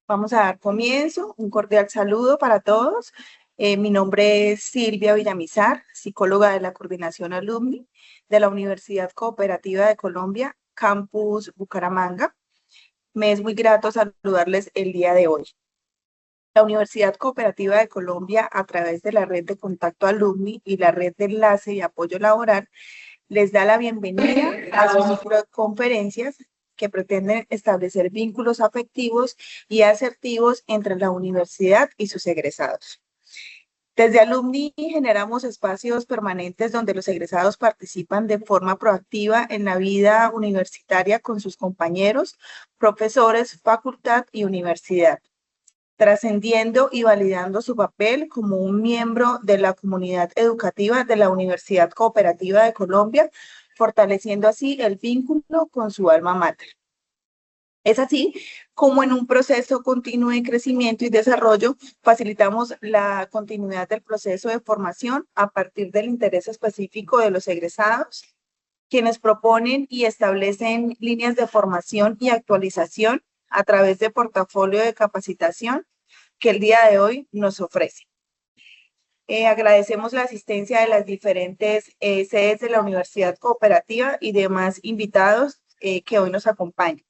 Vamos a dar comienzo. Un cordial saludo para todos. Mi nombre es Silvia Villamizar, psicóloga de la Coordinación Alumni de la Universidad Cooperativa de Colombia, Campus Bucaramanga. Me es muy grato saludarles el día de hoy. La Universidad Cooperativa de Colombia, a través de la red de contacto alumni y la red de enlace y apoyo laboral, les da la bienvenida a sus conferencias que pretenden establecer vínculos afectivos y asertivos entre la universidad y sus egresados. Desde Alumni generamos espacios permanentes donde los egresados participan de forma proactiva en la vida universitaria con sus compañeros, profesores, facultad y universidad, trascendiendo y validando su papel como un miembro de la comunidad educativa de la Universidad Cooperativa de Colombia, fortaleciendo así el vínculo con su alma mater. Es así como en un proceso continuo de crecimiento y desarrollo facilitamos la continuidad del proceso de formación a partir del interés específico de los egresados, quienes proponen y establecen líneas de formación y actualización a través de portafolio de capacitación que el día de hoy nos ofrece. Agradecemos la asistencia de las diferentes sedes de la Universidad Cooperativa y demás invitados que hoy nos acompañan.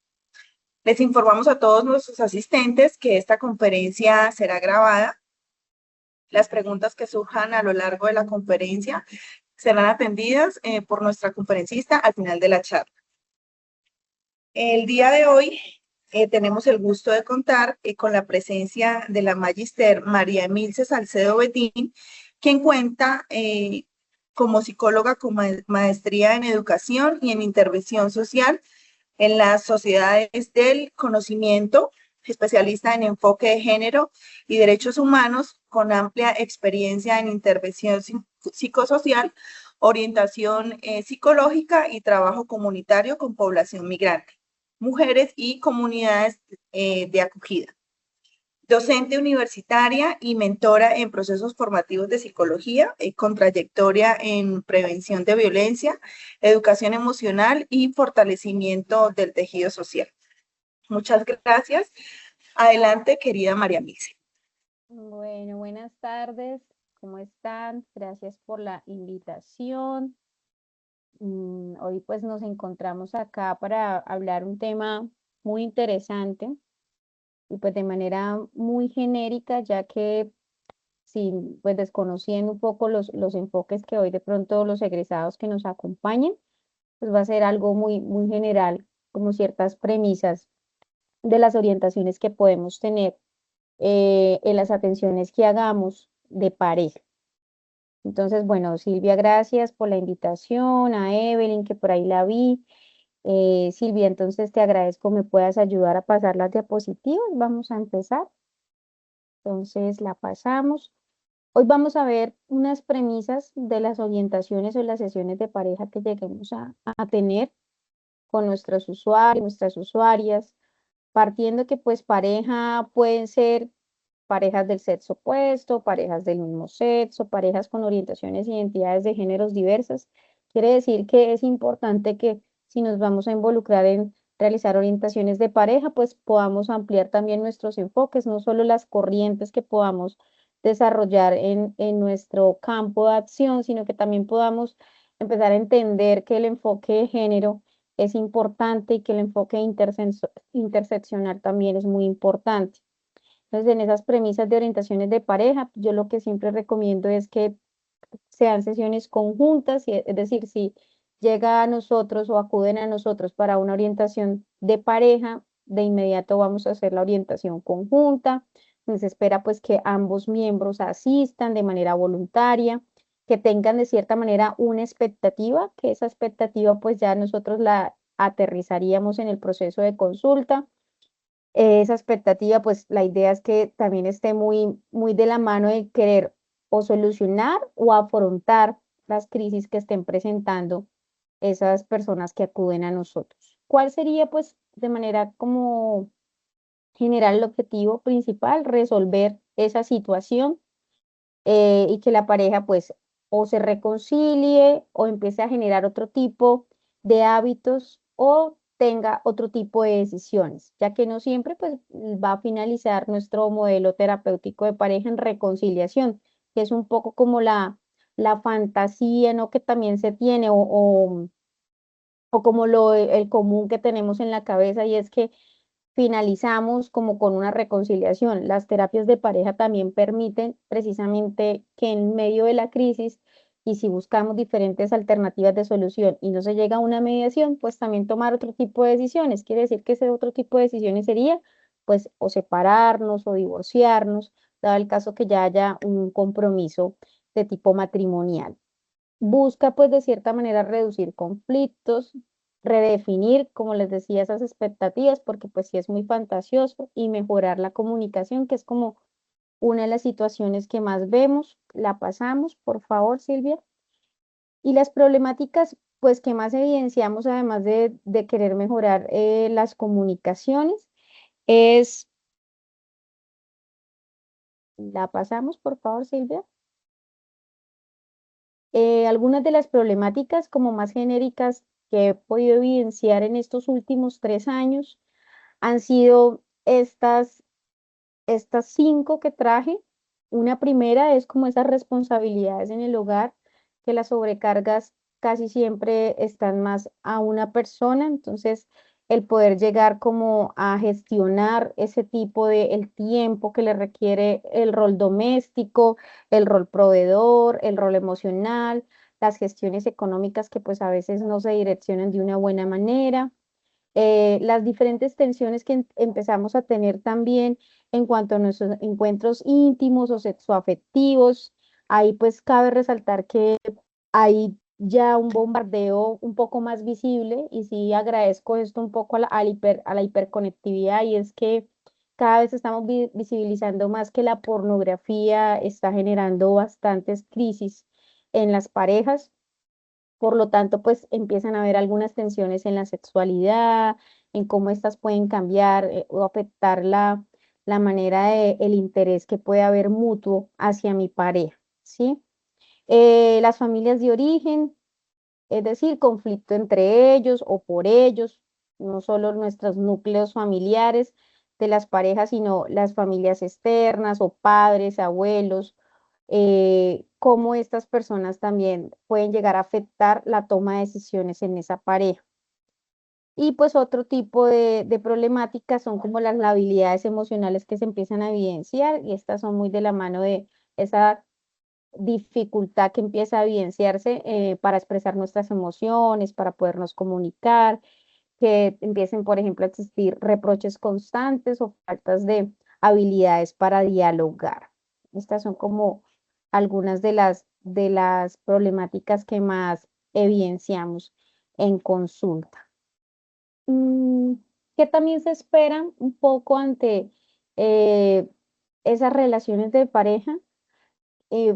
Les informamos a todos nuestros asistentes que esta conferencia será grabada. Las preguntas que surjan a lo largo de la conferencia serán atendidas por nuestra conferencista al final de la charla. El día de hoy tenemos el gusto de contar con la presencia de la Magister María Emilce Salcedo Betín, quien cuenta como psicóloga con maestría en educación y en intervención social en las sociedades del conocimiento, especialista en enfoque de género y derechos humanos, con amplia experiencia en intervención psicosocial, orientación psicológica y trabajo comunitario con población migrante, mujeres y comunidades de acogida. Docente universitaria y mentora en procesos formativos de psicología, con trayectoria en prevención de violencia, educación emocional y fortalecimiento del tejido social. Muchas gracias. Adelante, querida María Mice. Bueno, buenas tardes, ¿cómo están? Gracias por la invitación. Hoy pues nos encontramos acá para hablar un tema muy interesante y pues de manera muy genérica, ya que sin, pues desconociendo un poco los enfoques que hoy de pronto los egresados que nos acompañen, pues va a ser algo muy general, como ciertas premisas de las orientaciones que podemos tener en las atenciones que hagamos de pareja. Entonces, bueno, Silvia, gracias por la invitación, a Evelyn, que por ahí la vi. Silvia, entonces te agradezco, me puedas ayudar a pasar las diapositivas. Vamos a empezar. Entonces, la pasamos. Hoy vamos a ver unas premisas de las orientaciones o las sesiones de pareja que lleguemos a tener con nuestros usuarios, nuestras usuarias, partiendo que pues pareja pueden ser parejas del sexo opuesto, parejas del mismo sexo, parejas con orientaciones e identidades de géneros diversas. Quiere decir que es importante que si nos vamos a involucrar en realizar orientaciones de pareja, pues podamos ampliar también nuestros enfoques, no solo las corrientes que podamos desarrollar en nuestro campo de acción, sino que también podamos empezar a entender que el enfoque de género es importante y que el enfoque interseccional también es muy importante. Entonces, en esas premisas de orientaciones de pareja, yo lo que siempre recomiendo es que sean sesiones conjuntas, es decir, si llega a nosotros o acuden a nosotros para una orientación de pareja, de inmediato vamos a hacer la orientación conjunta. Se espera pues que ambos miembros asistan de manera voluntaria, que tengan de cierta manera una expectativa, que esa expectativa pues ya nosotros la aterrizaríamos en el proceso de consulta. Esa expectativa, pues la idea es que también esté muy de la mano de querer o solucionar o afrontar las crisis que estén presentando esas personas que acuden a nosotros. ¿Cuál sería, pues, de manera como general el objetivo principal? Resolver esa situación y que la pareja, pues, o se reconcilie o empiece a generar otro tipo de hábitos o tenga otro tipo de decisiones, ya que no siempre pues va a finalizar nuestro modelo terapéutico de pareja en reconciliación, que es un poco como la fantasía, ¿no? Que también se tiene o como el común que tenemos en la cabeza y es que finalizamos como con una reconciliación. Las terapias de pareja también permiten precisamente que en medio de la crisis y si buscamos diferentes alternativas de solución y no se llega a una mediación, pues también tomar otro tipo de decisiones. Quiere decir que ese otro tipo de decisiones sería pues o separarnos o divorciarnos, dado el caso que ya haya un compromiso de tipo matrimonial. Busca pues de cierta manera reducir conflictos, redefinir, como les decía, esas expectativas, porque pues sí es muy fantasioso, y mejorar la comunicación, que es como una de las situaciones que más vemos. La pasamos, por favor, Silvia. Y las problemáticas pues que más evidenciamos, además de querer mejorar las comunicaciones, es, la pasamos, por favor, Silvia. Algunas de las problemáticas como más genéricas que he podido evidenciar en estos últimos 3 años han sido estas 5 que traje. Una primera es como esas responsabilidades en el hogar, que las sobrecargas casi siempre están más a una persona, entonces el poder llegar como a gestionar ese tipo de el tiempo que le requiere el rol doméstico, el rol proveedor, el rol emocional, las gestiones económicas que pues a veces no se direccionan de una buena manera, las diferentes tensiones que empezamos a tener también en cuanto a nuestros encuentros íntimos o sexoafectivos. Ahí pues cabe resaltar que hay ya un bombardeo un poco más visible y sí agradezco esto un poco a la hiperconectividad y es que cada vez estamos visibilizando más que la pornografía está generando bastantes crisis en las parejas. Por lo tanto, pues empiezan a haber algunas tensiones en la sexualidad, en cómo estas pueden cambiar o afectar la manera de el interés que puede haber mutuo hacia mi pareja, ¿sí? Las familias de origen, es decir, conflicto entre ellos o por ellos, no solo nuestros núcleos familiares de las parejas, sino las familias externas o padres, abuelos, cómo estas personas también pueden llegar a afectar la toma de decisiones en esa pareja. Y pues otro tipo de problemáticas son como las habilidades emocionales que se empiezan a evidenciar y estas son muy de la mano de esa dificultad que empieza a evidenciarse para expresar nuestras emociones, para podernos comunicar, que empiecen, por ejemplo, a existir reproches constantes o faltas de habilidades para dialogar. Estas son como algunas de las problemáticas que más evidenciamos en consulta. Mm, ¿Qué también se espera un poco ante eh, esas relaciones de pareja?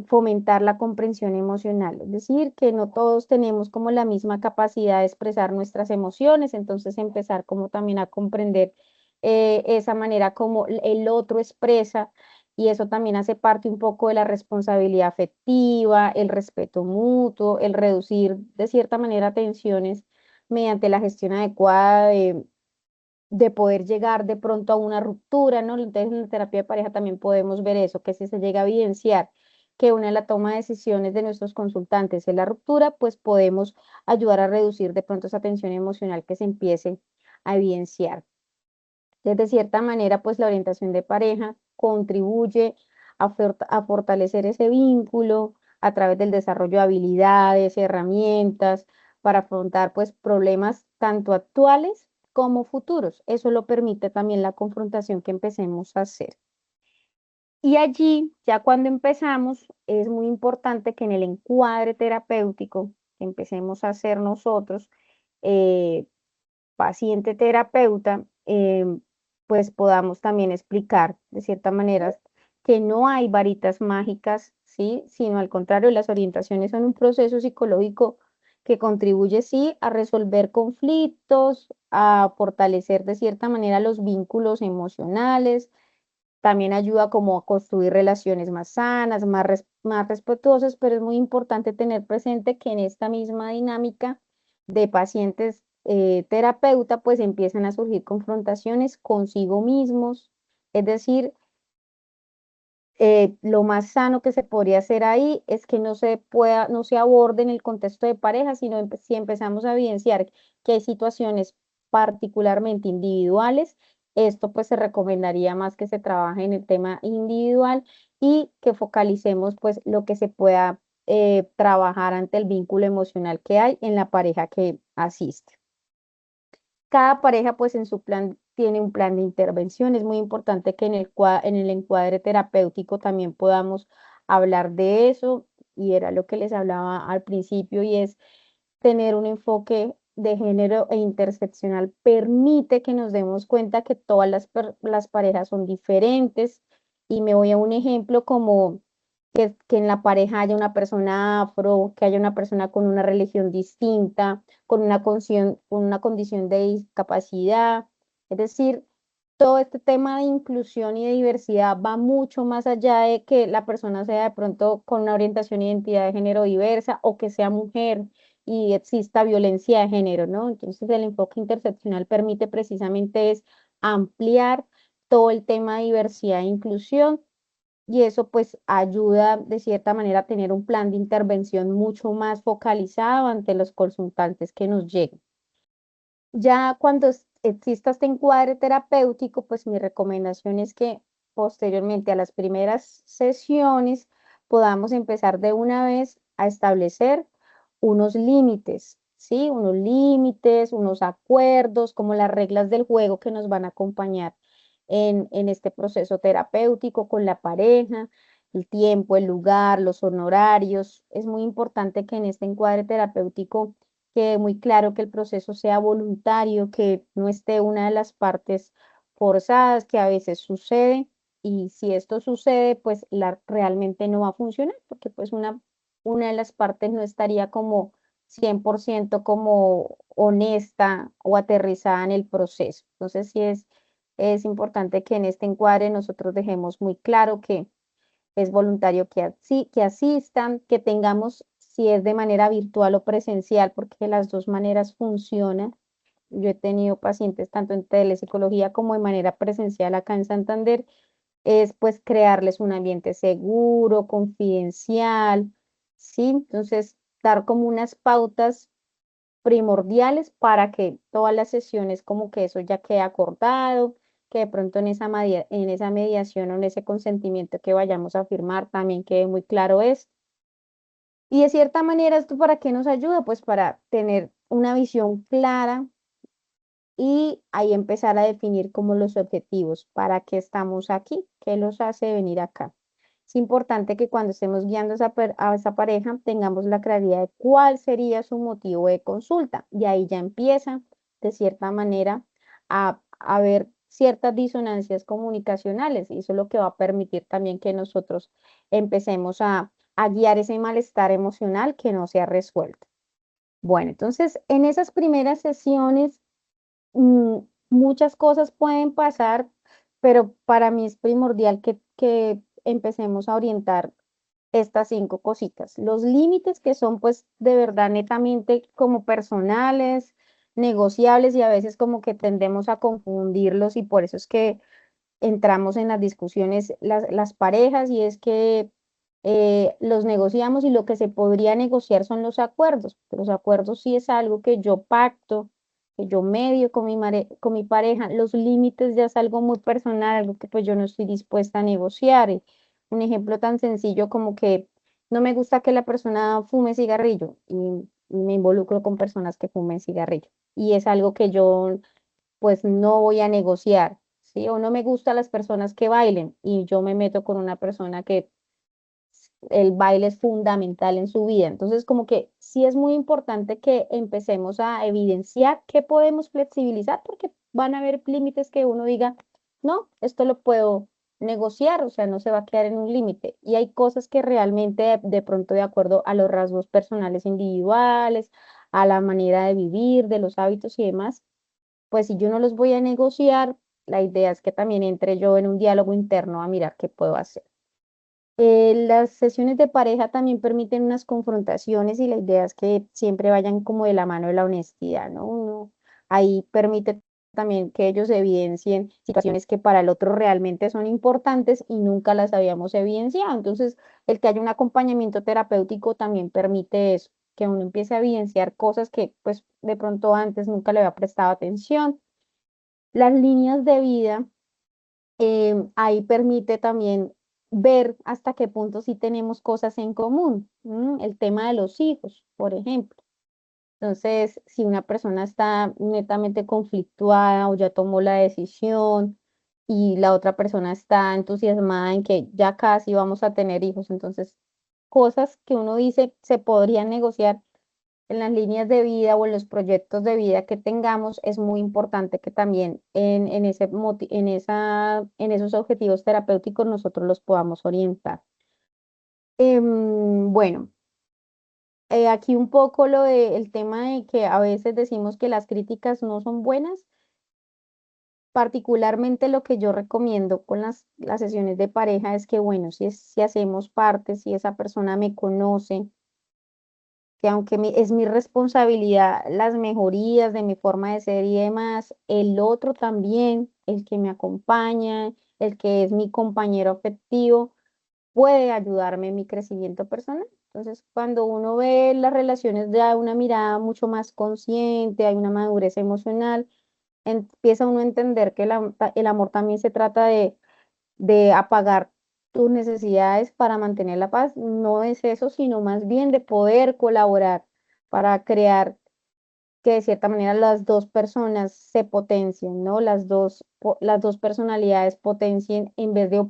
Fomentar la comprensión emocional, es decir, que no todos tenemos como la misma capacidad de expresar nuestras emociones, entonces empezar como también a comprender esa manera como el otro expresa y eso también hace parte un poco de la responsabilidad afectiva, el respeto mutuo, el reducir de cierta manera tensiones mediante la gestión adecuada de poder llegar de pronto a una ruptura, ¿no? Entonces en la terapia de pareja también podemos ver eso, que si se llega a evidenciar que una de las toma de decisiones de nuestros consultantes es la ruptura, pues podemos ayudar a reducir de pronto esa tensión emocional que se empiece a evidenciar. De cierta manera, pues la orientación de pareja contribuye a fortalecer ese vínculo a través del desarrollo de habilidades, herramientas para afrontar pues problemas tanto actuales como futuros. Eso lo permite también la confrontación que empecemos a hacer. Y allí, ya cuando empezamos, es muy importante que en el encuadre terapéutico que empecemos a hacer nosotros, eh, paciente terapeuta, pues podamos también explicar de cierta manera que no hay varitas mágicas, ¿sí? Sino al contrario, las orientaciones son un proceso psicológico que contribuye, sí, a resolver conflictos, a fortalecer de cierta manera los vínculos emocionales, también ayuda como a construir relaciones más sanas, más respetuosas, pero es muy importante tener presente que en esta misma dinámica de pacientes terapeuta, pues empiezan a surgir confrontaciones consigo mismos, es decir, lo más sano que se podría hacer ahí es que no se aborde en el contexto de pareja, sino si empezamos a evidenciar que hay situaciones particularmente individuales, esto pues se recomendaría más que se trabaje en el tema individual y que focalicemos pues lo que se pueda trabajar ante el vínculo emocional que hay en la pareja que asiste. Cada pareja, pues en su plan, tiene un plan de intervención. Es muy importante que en el encuadre terapéutico también podamos hablar de eso. Y era lo que les hablaba al principio, y es tener un enfoque de género e interseccional permite que nos demos cuenta que todas las parejas son diferentes. Y me voy a un ejemplo como que en la pareja haya una persona afro, que haya una persona con una religión distinta, con una condición de discapacidad. Es decir, todo este tema de inclusión y de diversidad va mucho más allá de que la persona sea de pronto con una orientación e identidad de género diversa o que sea mujer y exista violencia de género, ¿no? Entonces el enfoque interseccional permite precisamente es ampliar todo el tema de diversidad e inclusión, y eso pues ayuda de cierta manera a tener un plan de intervención mucho más focalizado ante los consultantes que nos lleguen. Ya cuando exista este encuadre terapéutico, pues mi recomendación es que posteriormente a las primeras sesiones podamos empezar de una vez a establecer unos límites, ¿sí? Unos límites, unos acuerdos, como las reglas del juego que nos van a acompañar en este proceso terapéutico con la pareja, el tiempo, el lugar, los honorarios. Es muy importante que en este encuadre terapéutico quede muy claro que el proceso sea voluntario, que no esté una de las partes forzadas, que a veces sucede, y si esto sucede, pues realmente no va a funcionar, porque pues una de las partes no estaría como 100% como honesta o aterrizada en el proceso. Entonces, es importante que en este encuadre nosotros dejemos muy claro que es voluntario que asistan, que tengamos, si es de manera virtual o presencial, porque las dos maneras funcionan. Yo he tenido pacientes tanto en telepsicología como de manera presencial acá en Santander, es pues crearles un ambiente seguro, confidencial, ¿sí? Entonces, dar como unas pautas primordiales para que todas las sesiones como que eso ya quede acordado, que de pronto en esa mediación o en ese consentimiento que vayamos a firmar también quede muy claro esto. Y de cierta manera, ¿esto para qué nos ayuda? Pues para tener una visión clara y ahí empezar a definir como los objetivos, para qué estamos aquí, qué los hace venir acá. Es importante que cuando estemos guiando a esa pareja tengamos la claridad de cuál sería su motivo de consulta, y ahí ya empieza de cierta manera a ver ciertas disonancias comunicacionales, y eso es lo que va a permitir también que nosotros empecemos a guiar ese malestar emocional que no se ha resuelto. Bueno, entonces en esas primeras sesiones mm, muchas cosas pueden pasar, pero para mí es primordial que empecemos a orientar estas 5 cositas. Los límites que son pues de verdad netamente como personales, negociables, y a veces como que tendemos a confundirlos, y por eso es que entramos en las discusiones las parejas, y es que los negociamos, y lo que se podría negociar son los acuerdos. Los acuerdos sí es algo que yo pacto, que yo medio con mi pareja. Los límites ya es algo muy personal, algo que pues yo no estoy dispuesta a negociar. Un ejemplo tan sencillo como que no me gusta que la persona fume cigarrillo, y me involucro con personas que fumen cigarrillo. Y es algo que yo pues no voy a negociar, ¿sí? O no me gustan las personas que bailen, y yo me meto con una persona que el baile es fundamental en su vida. Entonces, como que sí es muy importante que empecemos a evidenciar qué podemos flexibilizar, porque van a haber límites que uno diga, no, esto lo puedo negociar, o sea, no se va a quedar en un límite. Y hay cosas que realmente de pronto de acuerdo a los rasgos personales individuales, a la manera de vivir, de los hábitos y demás, pues si yo no los voy a negociar, la idea es que también entre yo en un diálogo interno a mirar qué puedo hacer. Las sesiones de pareja también permiten unas confrontaciones, y la idea es que siempre vayan como de la mano de la honestidad, ¿no? ahí permite también que ellos evidencien situaciones que para el otro realmente son importantes y nunca las habíamos evidenciado. Entonces, el que haya un acompañamiento terapéutico también permite eso, que uno empiece a evidenciar cosas que pues de pronto antes nunca le había prestado atención. Las líneas de vida, ahí permite también ver hasta qué punto sí tenemos cosas en común. El tema de los hijos, por ejemplo. Entonces, si una persona está netamente conflictuada o ya tomó la decisión y la otra persona está entusiasmada en que ya casi vamos a tener hijos, entonces cosas que uno dice se podrían negociar en las líneas de vida o en los proyectos de vida que tengamos, es muy importante que también en esos objetivos terapéuticos nosotros los podamos orientar. Bueno, aquí un poco el tema de que a veces decimos que las críticas no son buenas. Particularmente lo que yo recomiendo con las sesiones de pareja es que, bueno, si hacemos parte, si esa persona me conoce, que aunque es mi responsabilidad las mejorías de mi forma de ser y demás, el otro también, el que me acompaña, el que es mi compañero afectivo, puede ayudarme en mi crecimiento personal. Entonces, cuando uno ve las relaciones de una mirada mucho más consciente, hay una madurez emocional, empieza uno a entender que el amor también se trata de apagar tus necesidades para mantener la paz. No es eso, sino más bien de poder colaborar para crear que de cierta manera las dos personas se potencien, ¿no? Las dos personalidades potencien en vez de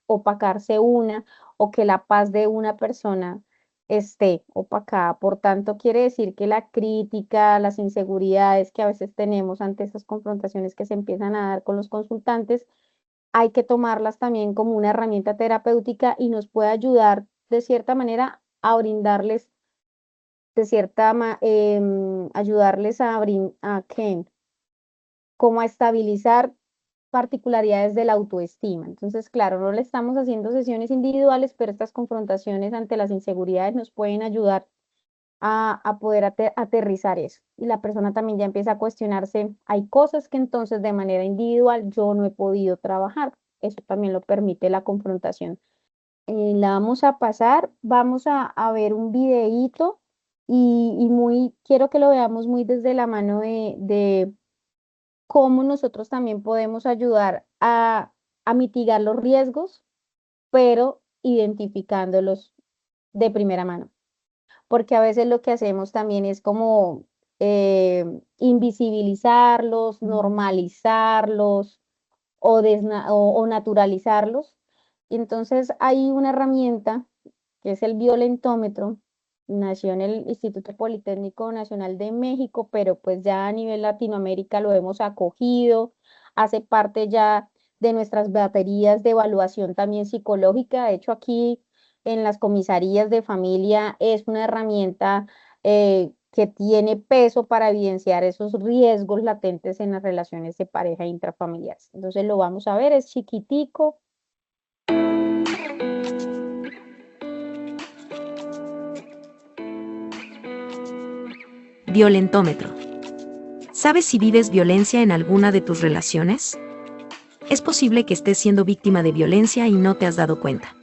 opacarse una o que la paz de una persona esté opacada. Por tanto, quiere decir que la crítica, las inseguridades que a veces tenemos ante esas confrontaciones que se empiezan a dar con los consultantes, hay que tomarlas también como una herramienta terapéutica y nos puede ayudar de cierta manera a brindarles ayudarles como a estabilizar particularidades de la autoestima. Entonces, claro, no le estamos haciendo sesiones individuales, pero estas confrontaciones ante las inseguridades nos pueden ayudar a poder aterrizar eso. Y la persona también ya empieza a cuestionarse, hay cosas que entonces de manera individual yo no he podido trabajar. Eso también lo permite la confrontación. La vamos a pasar, vamos a ver un videíto quiero que lo veamos muy desde la mano de cómo nosotros también podemos ayudar a mitigar los riesgos, pero identificándolos de primera mano. Porque a veces lo que hacemos también es como invisibilizarlos, normalizarlos o naturalizarlos. Y entonces hay una herramienta que es el violentómetro, nació en el Instituto Politécnico Nacional de México, pero pues ya a nivel Latinoamérica lo hemos acogido, hace parte ya de nuestras baterías de evaluación también psicológica. De hecho, aquí en las comisarías de familia es una herramienta que tiene peso para evidenciar esos riesgos latentes en las relaciones de pareja intrafamiliares. Entonces lo vamos a ver, es chiquitico. Violentómetro. ¿Sabes si vives violencia en alguna de tus relaciones? Es posible que estés siendo víctima de violencia y no te has dado cuenta.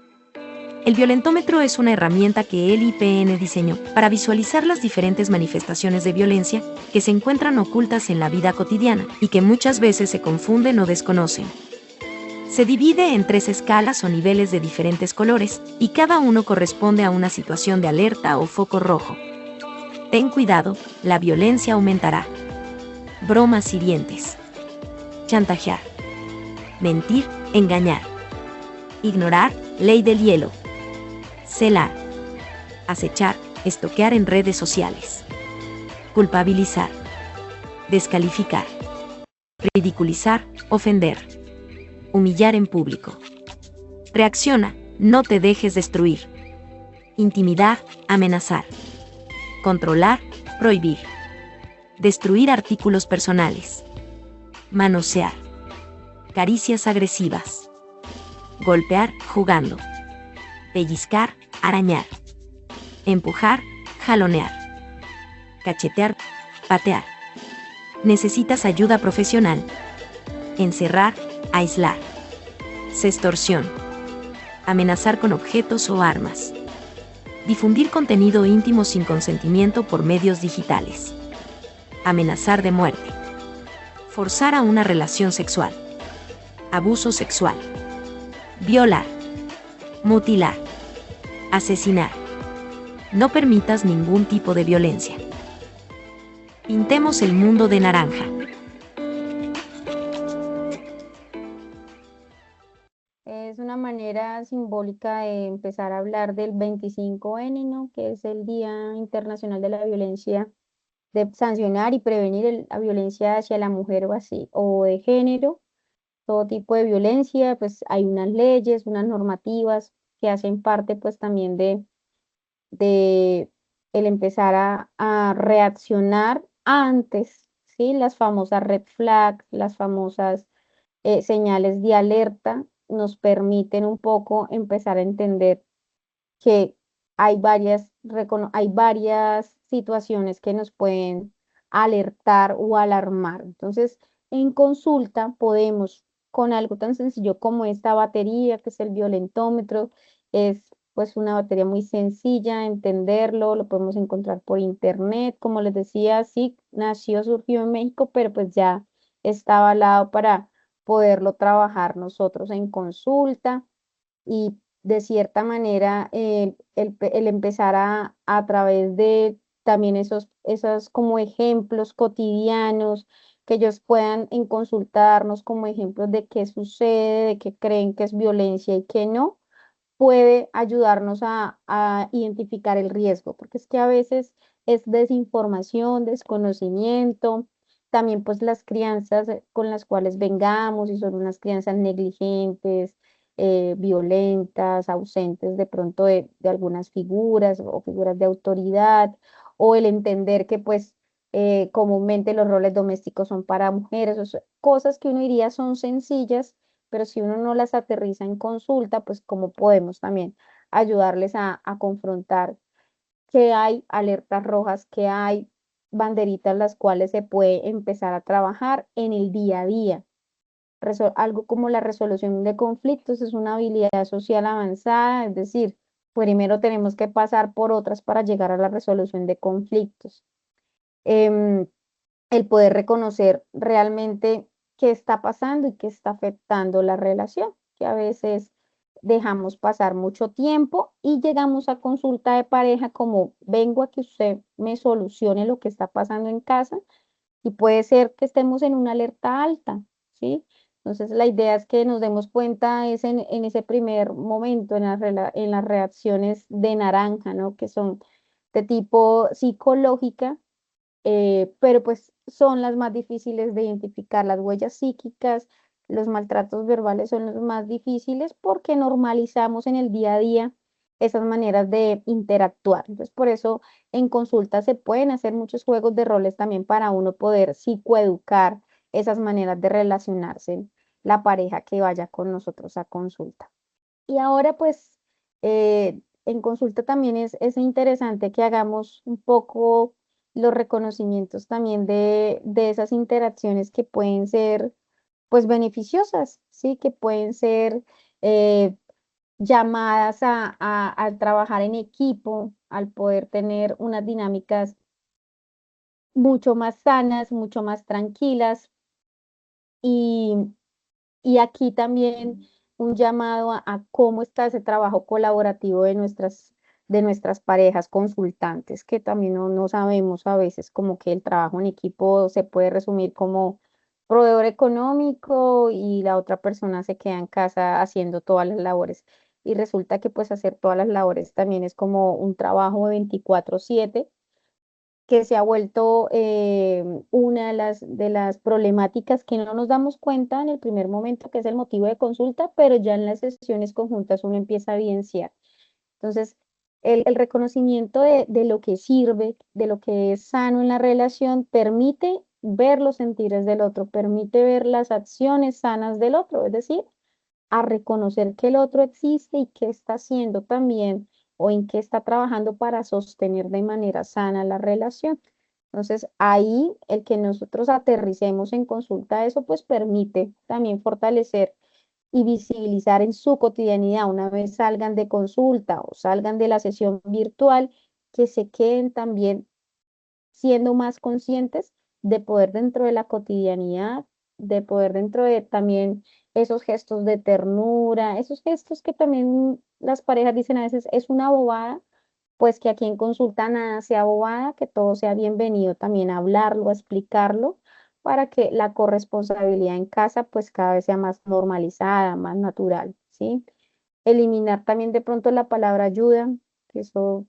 El violentómetro es una herramienta que el IPN diseñó para visualizar las diferentes manifestaciones de violencia que se encuentran ocultas en la vida cotidiana y que muchas veces se confunden o desconocen. Se divide en 3 escalas o niveles de diferentes colores y cada uno corresponde a una situación de alerta o foco rojo. Ten cuidado, la violencia aumentará. Bromas hirientes. Chantajear. Mentir, engañar. Ignorar, ley del hielo. Celar. Acechar, estoquear en redes sociales. Culpabilizar. Descalificar. Ridiculizar, ofender. Humillar en público. Reacciona, no te dejes destruir. Intimidar, amenazar. Controlar, prohibir. Destruir artículos personales. Manosear. Caricias agresivas. Golpear, jugando. Pellizcar, arañar. Empujar, jalonear. Cachetear, patear. Necesitas ayuda profesional. Encerrar, aislar. Sextorsión. Amenazar con objetos o armas. Difundir contenido íntimo sin consentimiento por medios digitales. Amenazar de muerte. Forzar a una relación sexual. Abuso sexual. Violar. Mutilar. Asesinar. No permitas ningún tipo de violencia. Pintemos el mundo de naranja. Es una manera simbólica de empezar a hablar del 25N, ¿no? Que es el Día Internacional de la Violencia, de sancionar y prevenir la violencia hacia la mujer o así, o de género, todo tipo de violencia. Pues hay unas leyes, unas normativas que hacen parte pues también de el empezar a reaccionar antes, ¿sí? Las famosas red flags, las famosas señales de alerta nos permiten un poco empezar a entender que hay varias situaciones que nos pueden alertar o alarmar. Entonces, en consulta podemos, con algo tan sencillo como esta batería, que es el violentómetro, es pues una batería muy sencilla, entenderlo, lo podemos encontrar por internet. Como les decía, sí, surgió en México, pero pues ya está avalado para poderlo trabajar nosotros en consulta. Y de cierta manera el empezar a través de también esos como ejemplos cotidianos, que ellos puedan en consultarnos como ejemplos de qué sucede, de qué creen que es violencia y qué no, puede ayudarnos a identificar el riesgo, porque es que a veces es desinformación, desconocimiento, también pues las crianzas con las cuales vengamos, y son unas crianzas negligentes, violentas, ausentes de pronto de algunas figuras o figuras de autoridad, o el entender que pues comúnmente los roles domésticos son para mujeres, o sea, cosas que uno diría son sencillas, pero si uno no las aterriza en consulta, pues cómo podemos también ayudarles a confrontar que hay alertas rojas, que hay banderitas las cuales se puede empezar a trabajar en el día a día. Algo como la resolución de conflictos es una habilidad social avanzada, es decir, primero tenemos que pasar por otras para llegar a la resolución de conflictos. Em, el poder reconocer realmente qué está pasando y qué está afectando la relación, que a veces dejamos pasar mucho tiempo y llegamos a consulta de pareja como vengo a que usted me solucione lo que está pasando en casa, y puede ser que estemos en una alerta alta, ¿sí? Entonces la idea es que nos demos cuenta es en ese primer momento, en las reacciones de naranja, ¿no? Que son de tipo psicológica, pero pues son las más difíciles de identificar. Las huellas psíquicas, los maltratos verbales son los más difíciles porque normalizamos en el día a día esas maneras de interactuar. Entonces, por eso en consulta se pueden hacer muchos juegos de roles también para uno poder psicoeducar esas maneras de relacionarse la pareja que vaya con nosotros a consulta. Y ahora pues en consulta también es interesante que hagamos un poco los reconocimientos también de esas interacciones que pueden ser pues beneficiosas, ¿sí? Que pueden ser eh, llamadas a trabajar en equipo, al poder tener unas dinámicas mucho más sanas, mucho más tranquilas. Y, y aquí también un llamado a cómo está ese trabajo colaborativo de nuestras parejas consultantes, que también no sabemos a veces como que el trabajo en equipo se puede resumir como proveedor económico y la otra persona se queda en casa haciendo todas las labores. Y resulta que pues hacer todas las labores también es como un trabajo de 24/7, que se ha vuelto una de las problemáticas que no nos damos cuenta en el primer momento, que es el motivo de consulta, pero ya en las sesiones conjuntas uno empieza a evidenciar. Entonces, el reconocimiento de lo que sirve, de lo que es sano en la relación, permite ver los sentires del otro, permite ver las acciones sanas del otro, es decir, a reconocer que el otro existe y qué está haciendo también o en qué está trabajando para sostener de manera sana la relación. Entonces, ahí el que nosotros aterricemos en consulta eso, pues permite también fortalecer y visibilizar en su cotidianidad, una vez salgan de consulta o salgan de la sesión virtual, que se queden también siendo más conscientes de poder dentro de la cotidianidad, de poder dentro de también esos gestos de ternura, esos gestos que también las parejas dicen a veces es una bobada, pues que aquí en consulta nada sea bobada, que todo sea bienvenido también a hablarlo, a explicarlo, para que la corresponsabilidad en casa pues cada vez sea más normalizada, más natural, ¿sí? Eliminar también de pronto la palabra ayuda, que eso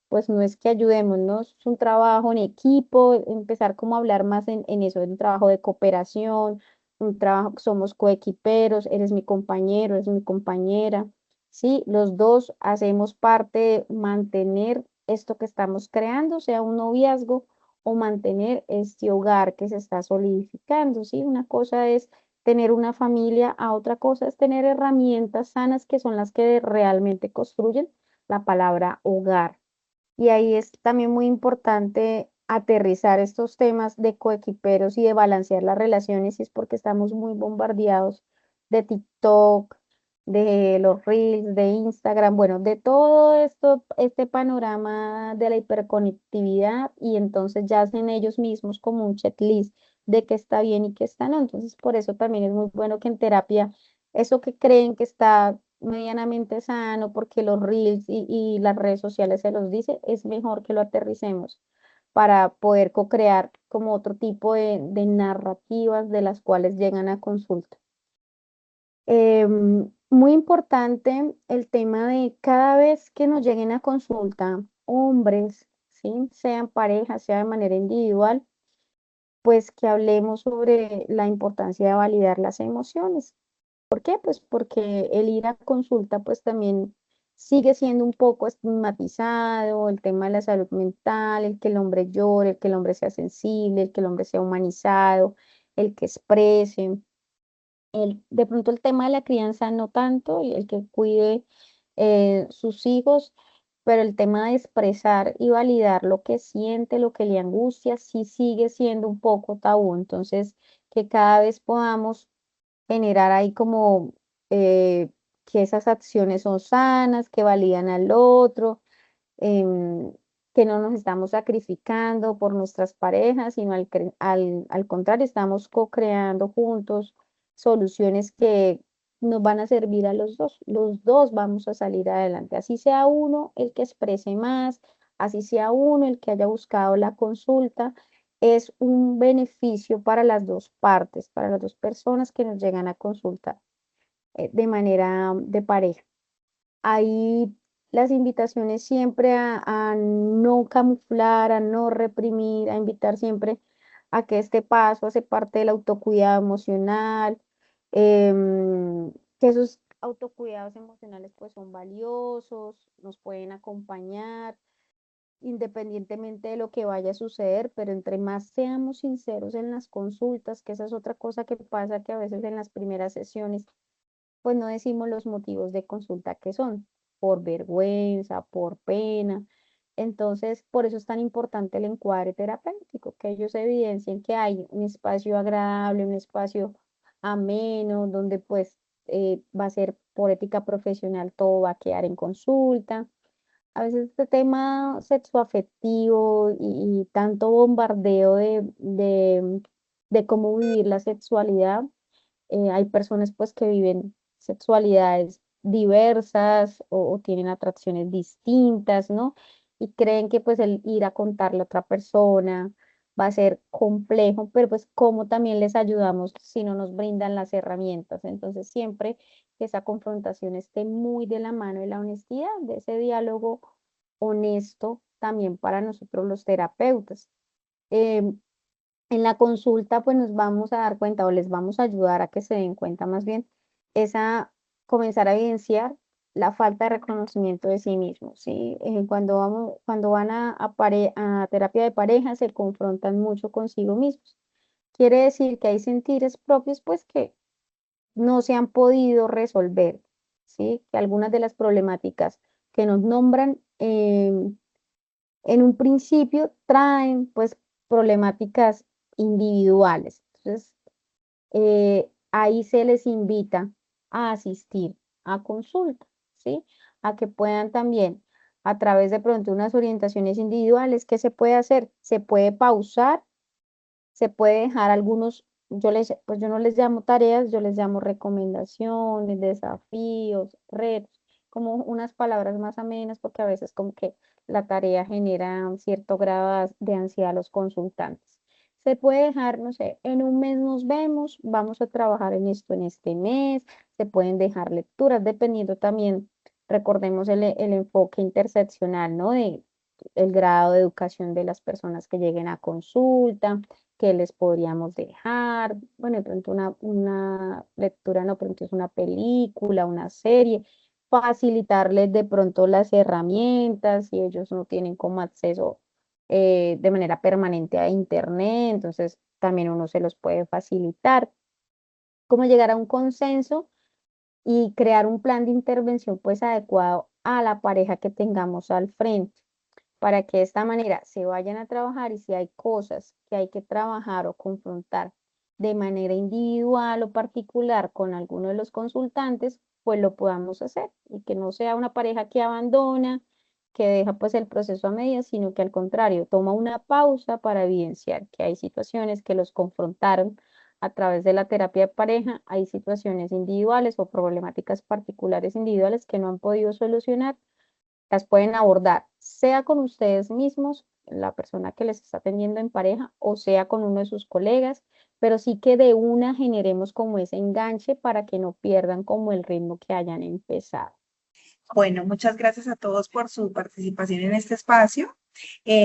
pues no es que ayudemos, ¿no? Es un trabajo en equipo, empezar como a hablar más en eso, en un trabajo de cooperación, un trabajo, somos coequiperos, eres mi compañero, eres mi compañera, ¿sí? Los dos hacemos parte de mantener esto que estamos creando, sea un noviazgo o mantener este hogar que se está solidificando, ¿sí? Una cosa es tener una familia, a otra cosa es tener herramientas sanas que son las que realmente construyen la palabra hogar. Y ahí es también muy importante aterrizar estos temas de coequiperos y de balancear las relaciones, y es porque estamos muy bombardeados de TikTok, de los Reels, de Instagram, bueno, de todo esto, este panorama de la hiperconectividad, y entonces ya hacen ellos mismos como un checklist de qué está bien y qué está no. Entonces, por eso también es muy bueno que en terapia eso que creen que está medianamente sano, porque los reels y las redes sociales se los dice, es mejor que lo aterricemos para poder co-crear como otro tipo de narrativas de las cuales llegan a consulta. Muy importante el tema de cada vez que nos lleguen a consulta hombres, ¿sí? Sean parejas, sea de manera individual, pues que hablemos sobre la importancia de validar las emociones. ¿Por qué? Pues porque el ir a consulta pues también sigue siendo un poco estigmatizado, el tema de la salud mental, el que el hombre llore, el que el hombre sea sensible, el que el hombre sea humanizado, el que exprese. De pronto el tema de la crianza no tanto, el que cuide sus hijos, pero el tema de expresar y validar lo que siente, lo que le angustia, sí sigue siendo un poco tabú. Entonces, que cada vez podamos generar ahí como que esas acciones son sanas, que validan al otro, em, que no nos estamos sacrificando por nuestras parejas, sino al contrario, estamos co-creando juntos soluciones que nos van a servir a los dos vamos a salir adelante, así sea uno el que exprese más, así sea uno el que haya buscado la consulta, es un beneficio para las dos partes, para las dos personas que nos llegan a consultar de manera de pareja. Ahí las invitaciones siempre a no camuflar, a no reprimir, a invitar siempre a que este paso hace parte del autocuidado emocional, que esos autocuidados emocionales pues son valiosos, nos pueden acompañar independientemente de lo que vaya a suceder, pero entre más seamos sinceros en las consultas, que esa es otra cosa que pasa, que a veces en las primeras sesiones pues no decimos los motivos de consulta que son, por vergüenza, por pena. Entonces, por eso es tan importante el encuadre terapéutico, que ellos evidencien que hay un espacio agradable, un espacio ameno, donde pues va a ser por ética profesional, todo va a quedar en consulta. A veces este tema sexoafectivo y tanto bombardeo de cómo vivir la sexualidad, hay personas pues que viven sexualidades diversas o tienen atracciones distintas, ¿no? Y creen que pues el ir a contarle a otra persona va a ser complejo, pero pues cómo también les ayudamos si no nos brindan las herramientas. Entonces siempre que esa confrontación esté muy de la mano de la honestidad, de ese diálogo honesto también para nosotros los terapeutas. Em, en la consulta, pues nos vamos a dar cuenta o les vamos a ayudar a que se den cuenta más bien, es a comenzar a evidenciar la falta de reconocimiento de sí mismos, ¿sí? Cuando van a terapia de pareja, se confrontan mucho consigo mismos. Quiere decir que hay sentires propios, pues que no se han podido resolver, ¿sí? Que algunas de las problemáticas que nos nombran en un principio traen, pues, problemáticas individuales. Entonces, ahí se les invita a asistir a consulta, ¿sí? A que puedan también, a través de pronto unas orientaciones individuales, ¿qué se puede hacer? Se puede pausar, se puede dejar algunos, pues yo no les llamo tareas, yo les llamo recomendaciones, desafíos, retos, como unas palabras más amenas, porque a veces como que la tarea genera un cierto grado de ansiedad a los consultantes. Se puede dejar, no sé, en un mes nos vemos, vamos a trabajar en esto en este mes, se pueden dejar lecturas, dependiendo también, recordemos el enfoque interseccional, ¿no? De el grado de educación de las personas que lleguen a consulta, que les podríamos dejar, bueno, de pronto una lectura, no, pero entonces una película, una serie, facilitarles de pronto las herramientas si ellos no tienen como acceso de manera permanente a internet, entonces también uno se los puede facilitar. Cómo llegar a un consenso y crear un plan de intervención pues adecuado a la pareja que tengamos al frente para que de esta manera se vayan a trabajar y si hay cosas que hay que trabajar o confrontar de manera individual o particular con alguno de los consultantes, pues lo podamos hacer y que no sea una pareja que abandona, que deja pues el proceso a medias, sino que al contrario, toma una pausa para evidenciar que hay situaciones que los confrontaron a través de la terapia de pareja, hay situaciones individuales o problemáticas particulares individuales que no han podido solucionar, las pueden abordar, sea con ustedes mismos, la persona que les está atendiendo en pareja, o sea con uno de sus colegas, pero sí que de una generemos como ese enganche para que no pierdan como el ritmo que hayan empezado. Bueno, muchas gracias a todos por su participación en este espacio.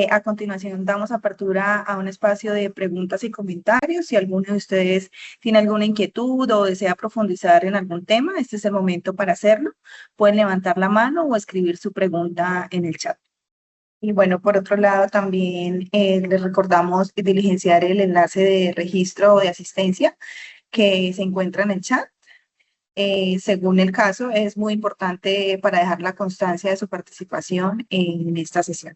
A continuación, damos apertura a un espacio de preguntas y comentarios. Si alguno de ustedes tiene alguna inquietud o desea profundizar en algún tema, este es el momento para hacerlo. Pueden levantar la mano o escribir su pregunta en el chat. Y bueno, por otro lado, también les recordamos diligenciar el enlace de registro o de asistencia que se encuentra en el chat. Según el caso, es muy importante para dejar la constancia de su participación en esta sesión.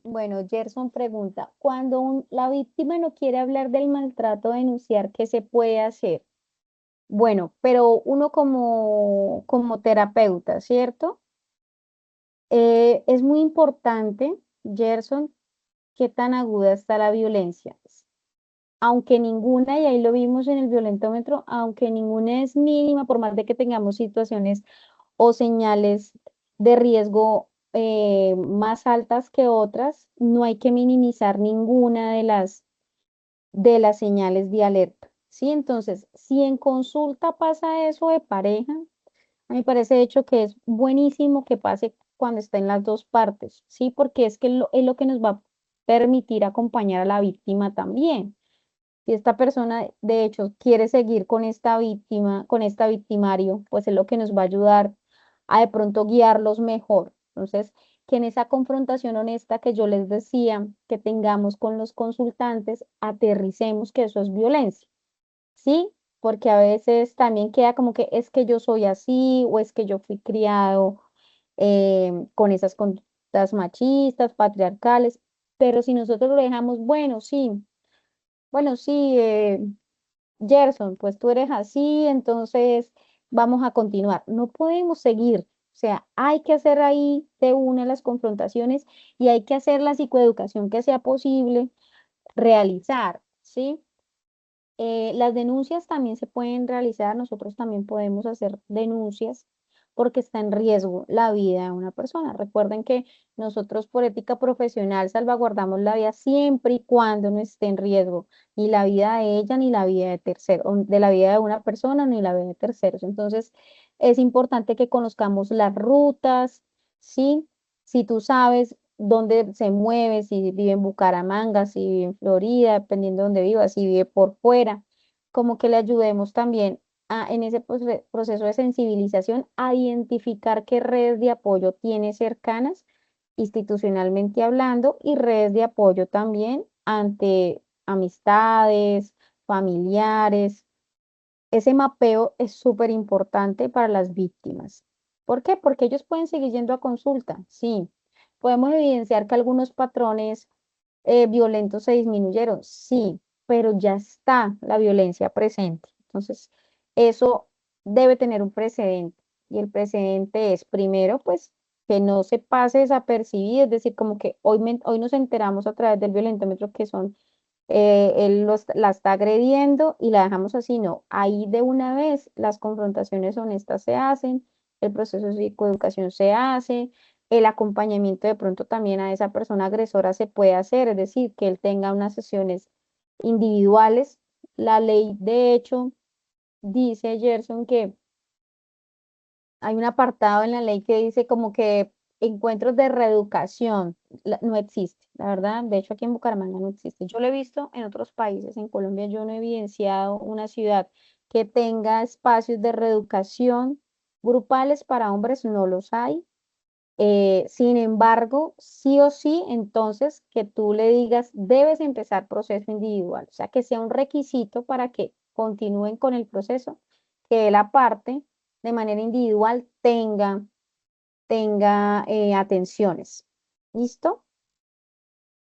Bueno, Gerson pregunta, cuando la víctima no quiere hablar del maltrato, denunciar, ¿qué se puede hacer? Bueno, pero uno como terapeuta, ¿cierto? Es muy importante, Gerson, qué tan aguda está la violencia. Aunque ninguna, y ahí lo vimos en el violentómetro, aunque ninguna es mínima, por más de que tengamos situaciones o señales de riesgo más altas que otras, no hay que minimizar ninguna de las señales de alerta. ¿Sí? Entonces, si en consulta pasa eso de pareja, a mí me parece de hecho que es buenísimo que pase cuando está en las dos partes, ¿sí? Porque es que es lo que nos va a permitir acompañar a la víctima también. Si esta persona, de hecho, quiere seguir con esta víctima, con esta victimario, pues es lo que nos va a ayudar a de pronto guiarlos mejor. Entonces, que en esa confrontación honesta que yo les decía que tengamos con los consultantes, aterricemos que eso es violencia, ¿sí? Porque a veces también queda como que es que yo soy así o es que yo fui criado con esas conductas machistas, patriarcales, pero si nosotros lo dejamos, bueno, sí, Gerson, pues tú eres así, entonces vamos a continuar. No podemos seguir. O sea, hay que hacer ahí de una las confrontaciones y hay que hacer la psicoeducación que sea posible realizar, ¿sí? Las denuncias también se pueden realizar, nosotros también podemos hacer denuncias porque está en riesgo la vida de una persona. Recuerden que nosotros por ética profesional salvaguardamos la vida siempre y cuando no esté en riesgo ni la vida de ella ni la vida de terceros, de la vida de una persona ni la vida de terceros. Entonces, es importante que conozcamos las rutas, ¿sí? Si tú sabes dónde se mueve, si vive en Bucaramanga, si vive en Florida, dependiendo de dónde viva, si vive por fuera, como que le ayudemos también en ese proceso de sensibilización a identificar qué redes de apoyo tiene cercanas, institucionalmente hablando, y redes de apoyo también ante amistades, familiares. Ese mapeo es súper importante para las víctimas. ¿Por qué? Porque ellos pueden seguir yendo a consulta, sí. Podemos evidenciar que algunos patrones violentos se disminuyeron, sí, pero ya está la violencia presente. Entonces, eso debe tener un precedente. Y el precedente es, primero, pues, que no se pase desapercibido, es decir, como que hoy nos enteramos a través del violentómetro que son, la está agrediendo y la dejamos así, no. Ahí de una vez las confrontaciones honestas se hacen, el proceso de psicoeducación se hace, el acompañamiento de pronto también a esa persona agresora se puede hacer, es decir, que él tenga unas sesiones individuales. La ley, de hecho, dice Gerson que hay un apartado en la ley que dice como que encuentros de reeducación no existe, la verdad. De hecho, aquí en Bucaramanga no existe. Yo lo he visto en otros países. En Colombia yo no he evidenciado una ciudad que tenga espacios de reeducación grupales para hombres, no los hay. Sin embargo, sí o sí, entonces que tú le digas, debes empezar proceso individual, o sea, que sea un requisito para que continúen con el proceso, que él aparte, de manera individual, tenga atenciones. ¿Listo?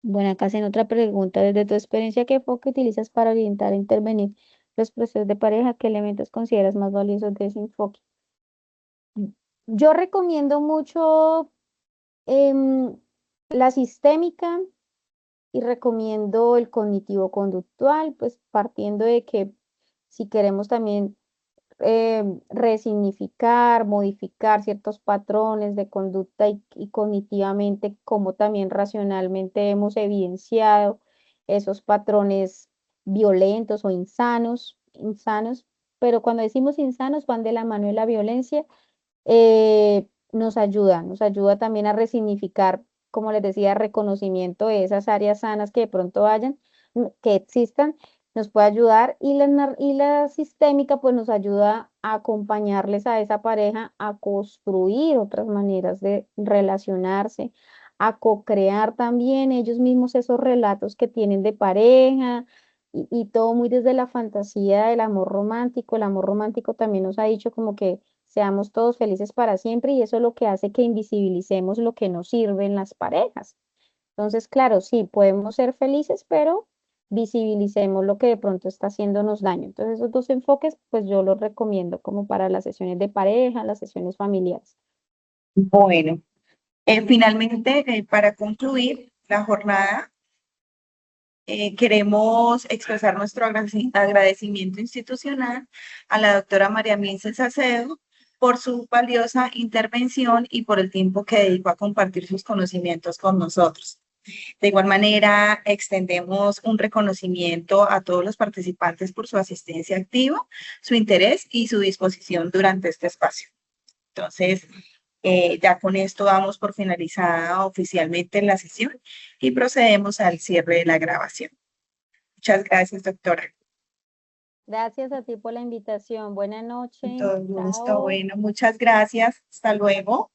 Bueno, acá hacen otra pregunta. Desde tu experiencia, ¿qué enfoque utilizas para orientar e intervenir los procesos de pareja? ¿Qué elementos consideras más valiosos de ese enfoque? Yo recomiendo mucho em, la sistémica y recomiendo el cognitivo-conductual, pues partiendo de que si queremos también resignificar, modificar ciertos patrones de conducta y cognitivamente, como también racionalmente hemos evidenciado esos patrones violentos o insanos, pero cuando decimos insanos van de la mano de la violencia, nos ayuda también a resignificar, como les decía, reconocimiento de esas áreas sanas que de pronto hayan, que existan, nos puede ayudar y la sistémica pues nos ayuda a acompañarles a esa pareja a construir otras maneras de relacionarse, a co-crear también ellos mismos esos relatos que tienen de pareja. Y todo muy desde la fantasía del amor romántico. El amor romántico también nos ha dicho como que seamos todos felices para siempre y eso es lo que hace que invisibilicemos lo que nos sirve en las parejas. Entonces, claro, sí, podemos ser felices, pero visibilicemos lo que de pronto está haciéndonos daño. Entonces, esos dos enfoques, pues yo los recomiendo como para las sesiones de pareja, las sesiones familiares. Bueno, finalmente, para concluir la jornada, queremos expresar nuestro agradecimiento institucional a la doctora María Mincel Salcedo por su valiosa intervención y por el tiempo que dedicó a compartir sus conocimientos con nosotros. De igual manera, extendemos un reconocimiento a todos los participantes por su asistencia activa, su interés y su disposición durante este espacio. Entonces, ya con esto damos por finalizada oficialmente la sesión y procedemos al cierre de la grabación. Muchas gracias, doctora. Gracias a ti por la invitación. Buenas noches. Con todo gusto. Chao. Bueno, muchas gracias. Hasta luego.